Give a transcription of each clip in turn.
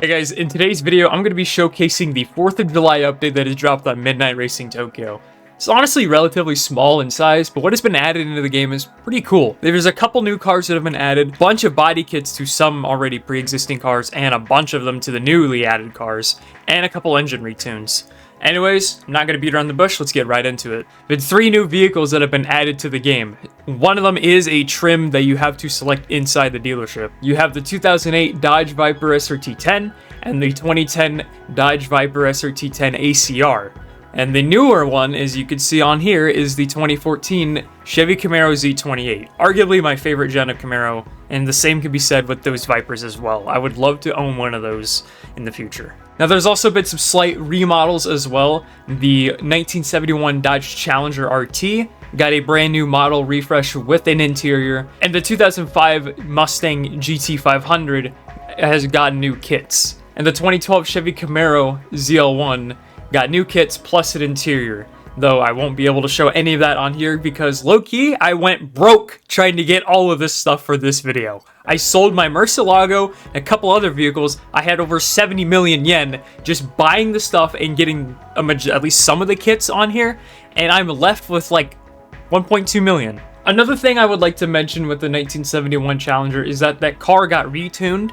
Hey guys, in today's video, I'm going to be showcasing the 4th of July update that has dropped on Midnight Racing Tokyo. It's honestly relatively small in size, but what has been added into the game is pretty cool. There's a couple new cars that have been added, a bunch of body kits to some already pre-existing cars, and a bunch of them to the newly added cars, and a couple engine retunes. Anyways, I'm not going to beat around the bush, let's get right into it. There's 3 new vehicles that have been added to the game. One of them is a trim that you have to select inside the dealership. You have the 2008 Dodge Viper SRT10 and the 2010 Dodge Viper SRT10 ACR. And the newer one, as you can see on here, is the 2014 Chevy Camaro Z28. Arguably my favorite gen of Camaro, and the same can be said with those Vipers as well. I would love to own one of those in the future. Now there's also been some slight remodels as well. The 1971 Dodge Challenger RT got a brand new model refresh with an interior, and the 2005 Mustang GT500 has gotten new kits. And the 2012 Chevy Camaro ZL1 got new kits plus an interior, though I won't be able to show any of that on here because low-key, I went broke trying to get all of this stuff for this video. I sold my Murcielago and a couple other vehicles. I had over 70 million yen just buying the stuff and getting at least some of the kits on here, and I'm left with like 1.2 million. Another thing I would like to mention with the 1971 Challenger is that that car got retuned.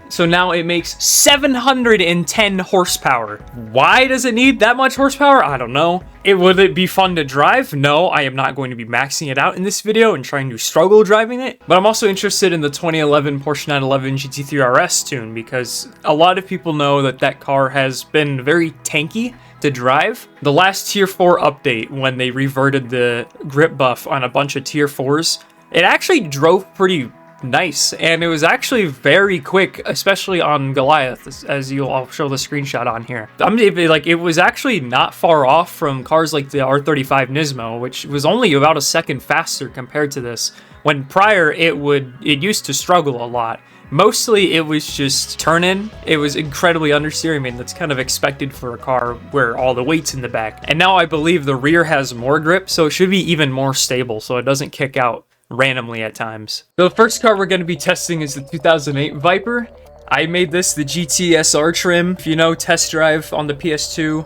So now it makes 710 horsepower. Why does it need that much horsepower? I don't know. Would it be fun to drive? No, I am not going to be maxing it out in this video and trying to struggle driving it. But I'm also interested in the 2011 Porsche 911 GT3 RS tune because a lot of people know that that car has been very tanky to drive. The last Tier 4 update, when they reverted the grip buff on a bunch of Tier 4s, it actually drove pretty nice, and it was actually very quick, especially on Goliath, as I'll show the screenshot on here. It was actually not far off from cars like the R35 Nismo, which was only about a second faster compared to this, when prior it used to struggle a lot. Mostly it was just turn-in. It was incredibly understeer. I mean, that's kind of expected for a car where all the weight's in the back. And now I believe the rear has more grip, so it should be even more stable, so it doesn't kick out randomly at times. So the first car we're going to be testing is the 2008 Viper. I made this the GTSR trim. If you know Test Drive on the PS2,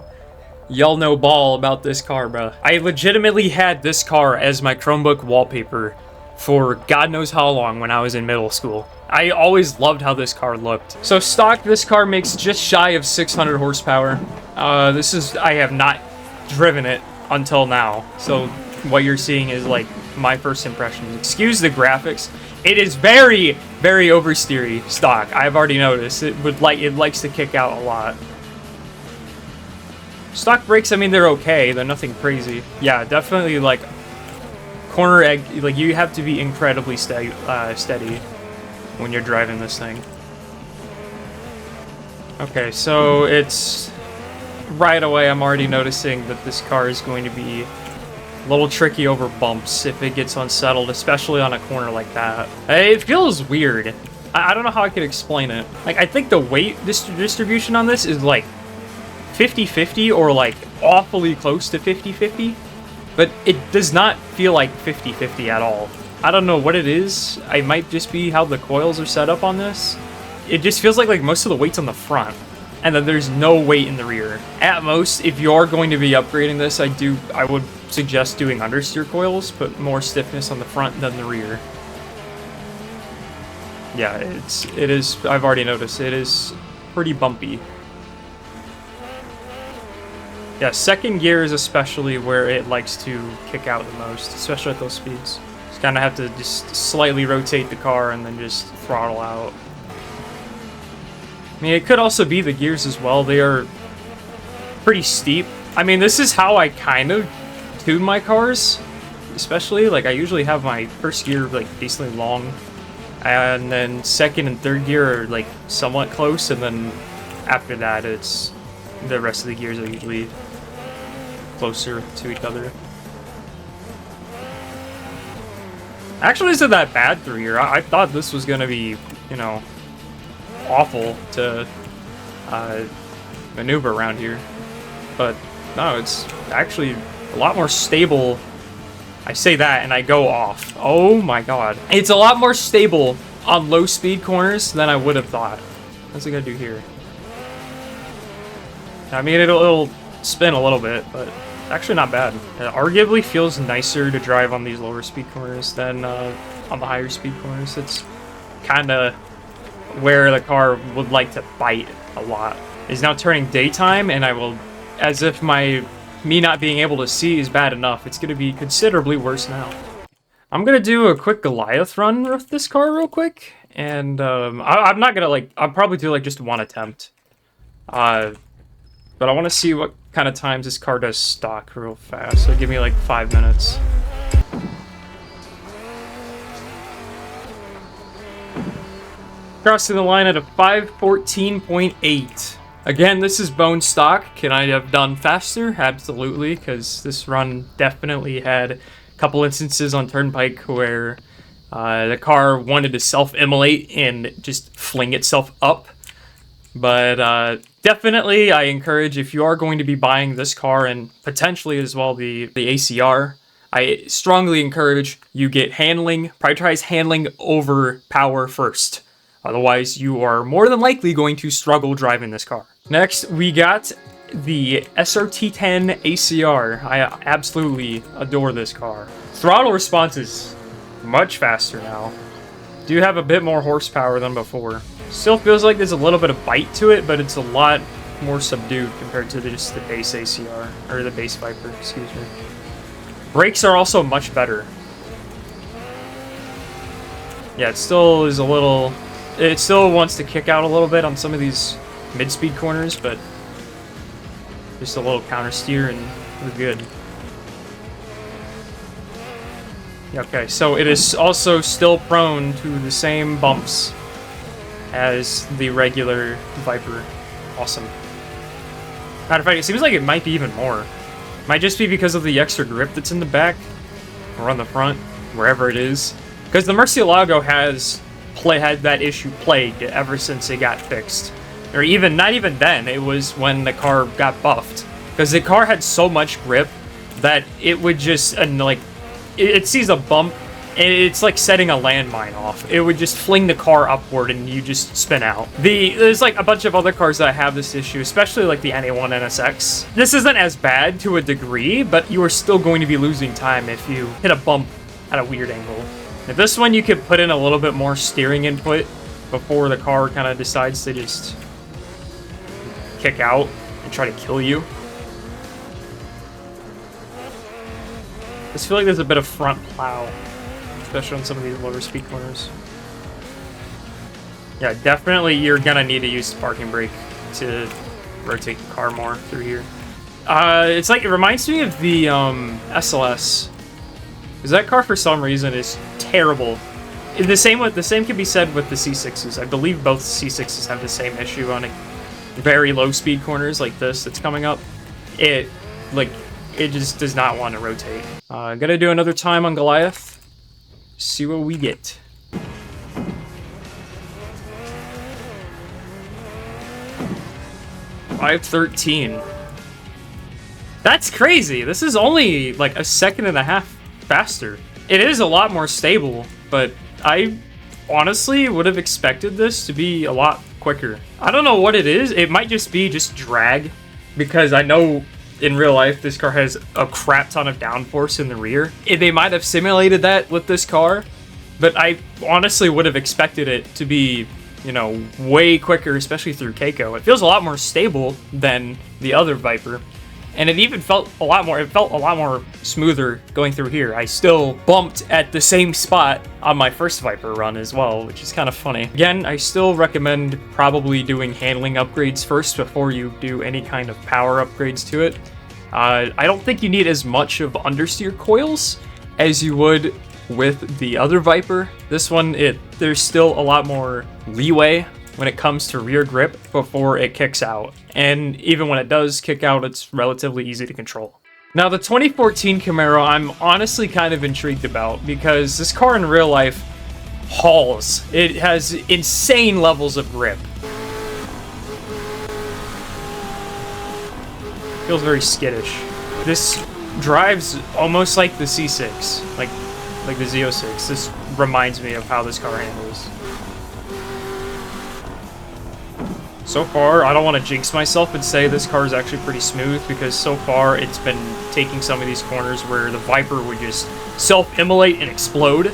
y'all know ball about this car, bro. I legitimately had this car as my Chromebook wallpaper for God knows how long when I was in middle school. I always loved how this car looked. So stock, this car makes just shy of 600 horsepower. I have not driven it until now. So what you're seeing is like my first impressions. Excuse the graphics. It is very, very oversteery stock. I've already noticed. It likes to kick out a lot. Stock brakes, I mean, they're okay. They're nothing crazy. Yeah, definitely like corner egg. Like you have to be incredibly steady when you're driving this thing. Okay, so it's right away. I'm already noticing that this car is going to be a little tricky over bumps if it gets unsettled, especially on a corner like that. It feels weird. I don't know how I could explain it. Like, I think the weight distribution on this is like 50-50 or like awfully close to 50-50, but it does not feel like 50-50 at all. I don't know what it is. It might just be how the coils are set up on this. It just feels like most of the weight's on the front, and then there's no weight in the rear. At most, if you are going to be upgrading this, I would suggest doing understeer coils, but more stiffness on the front than the rear. Yeah, it is. I've already noticed it is pretty bumpy. Yeah, second gear is especially where it likes to kick out the most, especially at those speeds. Just kind of have to just slightly rotate the car and then just throttle out. I mean, it could also be the gears as well. They are pretty steep. I mean, this is how I kind of tune my cars, especially. Like, I usually have my first gear, like, decently long, and then second and third gear are, like, somewhat close, and then after that, it's the rest of the gears are usually closer to each other. Actually, isn't that bad through here. I thought this was gonna be, you know, awful to maneuver around here, but no, it's actually a lot more stable. I say that and I go off. Oh my god. It's a lot more stable on low speed corners than I would have thought. What's it gonna do here? I mean, it'll spin a little bit, but actually not bad. It arguably feels nicer to drive on these lower speed corners than on the higher speed corners. It's kind of where the car would like to bite a lot. It's now turning daytime, and I will, as if me not being able to see is bad enough, it's going to be considerably worse now. I'm going to do a quick Goliath run with this car real quick, and I'm not going to, I'll probably do, just one attempt. But I want to see what kind of times this car does stock real fast, so give me, 5 minutes. Crossing the line at a 5:14.8. Again, this is bone stock. Can I have done faster? Absolutely, because this run definitely had a couple instances on Turnpike where the car wanted to self-immolate and just fling itself up. But definitely, I encourage, if you are going to be buying this car and potentially as well the ACR, I strongly encourage you get handling, prioritize handling over power first. Otherwise, you are more than likely going to struggle driving this car. Next, we got the SRT10 ACR. I absolutely adore this car. Throttle response is much faster now. Do have a bit more horsepower than before. Still feels like there's a little bit of bite to it, but it's a lot more subdued compared to just the base ACR, or the base Viper, excuse me. Brakes are also much better. Yeah, it still is a little... It still wants to kick out a little bit on some of these mid-speed corners, but just a little counter steer and we're good. Okay, so it is also still prone to the same bumps as the regular Viper. Awesome. Matter of fact, it seems like it might be even more. Might just be because of the extra grip that's in the back, or on the front, wherever it is. Because the Murcielago had that issue plagued ever since it got fixed. Or even, not even then, it was when the car got buffed. Because the car had so much grip that it would just, it sees a bump, and it's like setting a landmine off. It would just fling the car upward and you just spin out. There's a bunch of other cars that have this issue, especially the NA1 NSX. This isn't as bad to a degree, but you are still going to be losing time if you hit a bump at a weird angle. Now, this one you could put in a little bit more steering input before the car kind of decides to just kick out and try to kill you. I just feel like there's a bit of front plow, especially on some of these lower speed corners. Yeah, definitely you're gonna need to use the parking brake to rotate the car more through here. It reminds me of the SLS. Because that car, for some reason, is terrible. The same can be said with the C6s. I believe both C6s have the same issue on very low speed corners like this that's coming up. It just does not want to rotate. I'm gonna do another time on Goliath. See what we get. $5:13. That's crazy. This is only a second and a half faster. It is a lot more stable, but I honestly would have expected this to be a lot quicker. I don't know what it is. It might just be drag, because I know in real life this car has a crap ton of downforce in the rear. They might have simulated that with this car, but I honestly would have expected it to be, way quicker, especially through Keiko. It feels a lot more stable than the other Viper. And it even felt a lot more smoother going through here. I still bumped at the same spot on my first Viper run as well, which is kind of funny. Again, I still recommend probably doing handling upgrades first before you do any kind of power upgrades to it. I don't think you need as much of understeer coils as you would with the other Viper. This one, there's still a lot more leeway when it comes to rear grip before it kicks out. And even when it does kick out, it's relatively easy to control. Now, the 2014 Camaro, I'm honestly kind of intrigued about, because this car in real life hauls. It has insane levels of grip. Feels very skittish. This drives almost like the C6, like the Z06. This reminds me of how this car handles. So far, I don't want to jinx myself and say this car is actually pretty smooth, because so far it's been taking some of these corners where the Viper would just self-immolate and explode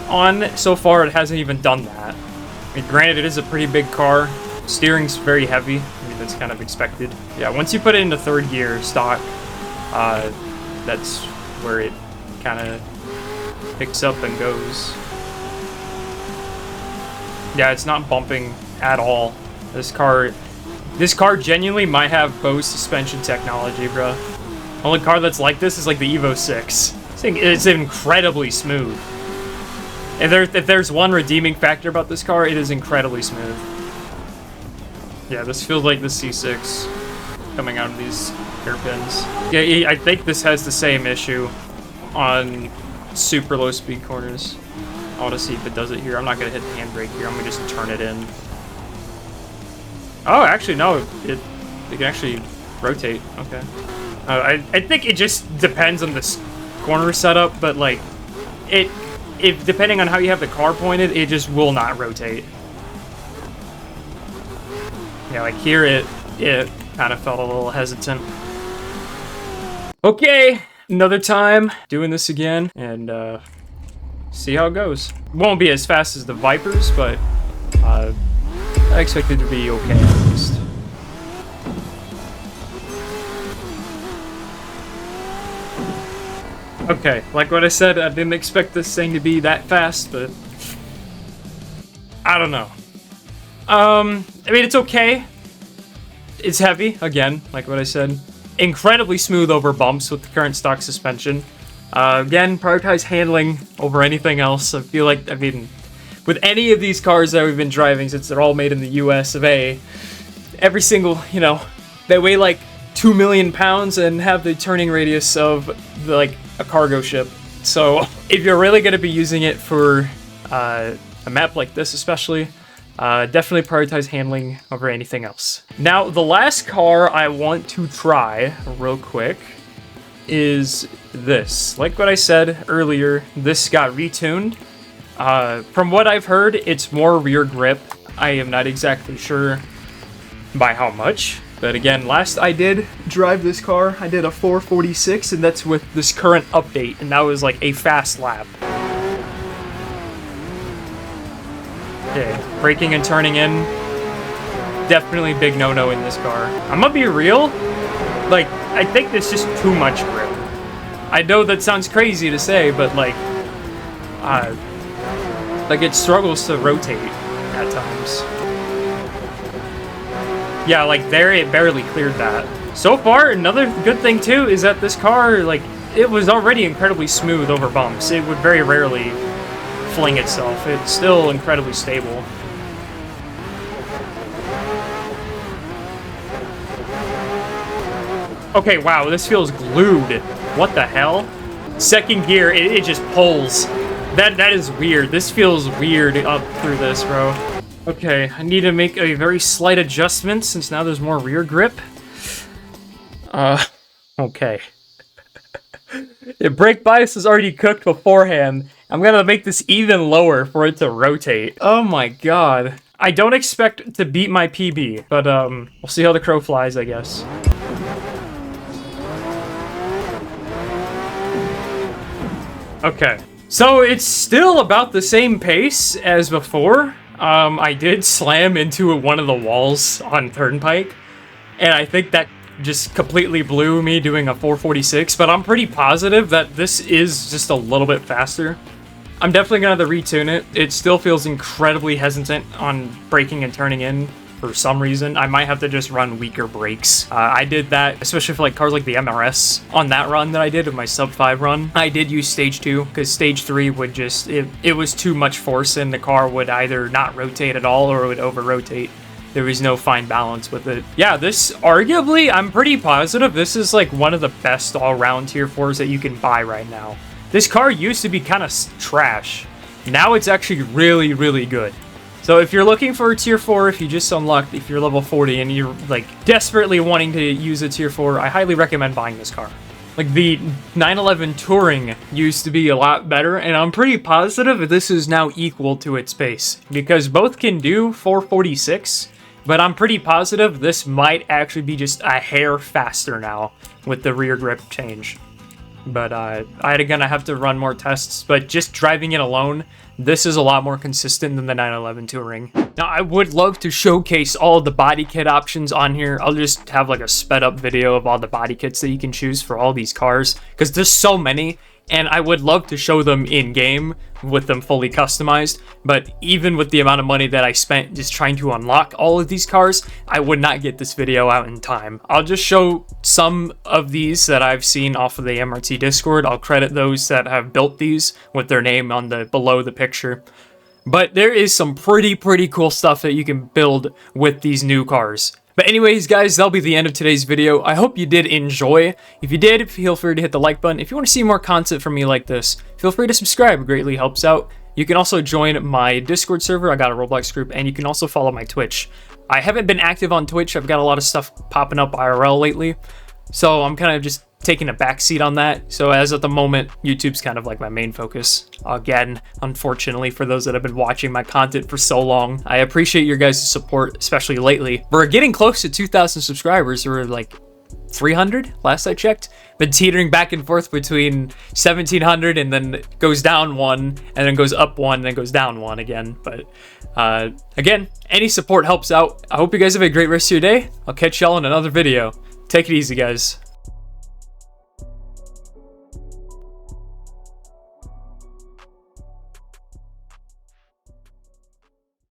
on. So far, it hasn't even done that. I mean, granted, it is a pretty big car. Steering's very heavy. I mean, that's kind of expected. Yeah, once you put it into third gear stock, that's where it kind of picks up and goes. Yeah, it's not bumping at all. This car genuinely might have Bose suspension technology, bro. Only car that's like this is like the Evo 6. It's incredibly smooth. If there's one redeeming factor about this car, it is incredibly smooth. Yeah, this feels like the C6 coming out of these hairpins. Yeah, I think this has the same issue on super low speed corners. I want to see if it does it here. I'm not going to hit the handbrake here. I'm going to just turn it in. Oh, actually, no. It can actually rotate. Okay. I think it just depends on this corner setup, but, like, if depending on how you have the car pointed, it just will not rotate. Yeah, like here it kind of felt a little hesitant. Okay, another time doing this again, and see how it goes. Won't be as fast as the Vipers, but I expect it to be okay at least. Okay, like what I said, I didn't expect this thing to be that fast, but I don't know. I mean, it's okay. It's heavy, again, like what I said. Incredibly smooth over bumps with the current stock suspension. Again, prioritize handling over anything else. I feel like, I mean, with any of these cars that we've been driving, since they're all made in the US of A, every single, you know, they weigh like 2 million pounds and have the turning radius of like a cargo ship. So if you're really going to be using it for a map like this especially, definitely prioritize handling over anything else. Now, the last car I want to try real quick is this. Like what I said earlier, this got retuned. From what I've heard, it's more rear grip. I am not exactly sure by how much. But again, last I did drive this car, I did a 446, and that's with this current update, and that was like a fast lap. Okay, braking and turning in, definitely big no-no in this car. I'm gonna be real, like, I think there's just too much grip. I know that sounds crazy to say, but like it struggles to rotate at times. Yeah, like there it barely cleared that. So far, another good thing too is that this car, like, it was already incredibly smooth over bumps. It would very rarely fling itself. It's still incredibly stable. Okay, wow, this feels glued. What the hell? Second gear, it just pulls. That is weird. This feels weird up through this, bro. Okay, I need to make a very slight adjustment since now there's more rear grip. Okay. The brake bias is already cooked beforehand. I'm gonna make this even lower for it to rotate. Oh my god. I don't expect to beat my PB, but we'll see how the crow flies, I guess. Okay. So it's still about the same pace as before. I did slam into one of the walls on Turnpike, and I think that just completely blew me doing a 446, but I'm pretty positive that this is just a little bit faster. I'm definitely going to have to retune it. It still feels incredibly hesitant on braking and turning in for some reason. I might have to just run weaker brakes. I did that, especially for like cars like the MRS. On that run that I did, of my sub 5 run, I did use stage 2, because stage 3 would just, it was too much force, and the car would either not rotate at all or it would over-rotate. There was no fine balance with it. Yeah, this, arguably, I'm pretty positive this is like one of the best all-round tier 4s that you can buy right now. This car used to be kind of trash. Now it's actually really, really good. So if you're looking for a tier 4, if you just unlocked, if you're level 40 and you're like desperately wanting to use a tier 4, I highly recommend buying this car. Like the 911 Touring used to be a lot better, and I'm pretty positive that this is now equal to its base, because both can do 446 but I'm pretty positive this might actually be just a hair faster now with the rear grip change. But I'm gonna have to run more tests, but just driving it alone, this is a lot more consistent than the 911 Touring. Now, I would love to showcase all of the body kit options on here. I'll just have like a sped up video of all the body kits that you can choose for all these cars, because there's so many, and I would love to show them in game with them fully customized. But even with the amount of money that I spent just trying to unlock all of these cars, I would not get this video out in time. I'll just show some of these that I've seen off of the MRT Discord. I'll credit those that have built these with their name on the below the picture. But there is some pretty cool stuff that you can build with these new cars. But anyways, guys, that'll be the end of today's video. I hope you did enjoy. If you did, feel free to hit the like button. If you want to see more content from me like this, feel free to subscribe. It greatly helps out. You can also join my Discord server. I got a Roblox group, and you can also follow my Twitch. I haven't been active on Twitch. I've got a lot of stuff popping up IRL lately, so I'm kind of just taking a backseat on that. So as at the moment, YouTube's kind of like my main focus. Again, unfortunately, for those that have been watching my content for so long, I appreciate your guys' support, especially lately. We're getting close to 2,000 subscribers. We're like 300 last I checked. Been teetering back and forth between 1,700 and then goes down one, and then goes up one, and then goes down one again. But again, any support helps out. I hope you guys have a great rest of your day. I'll catch y'all in another video. Take it easy, guys.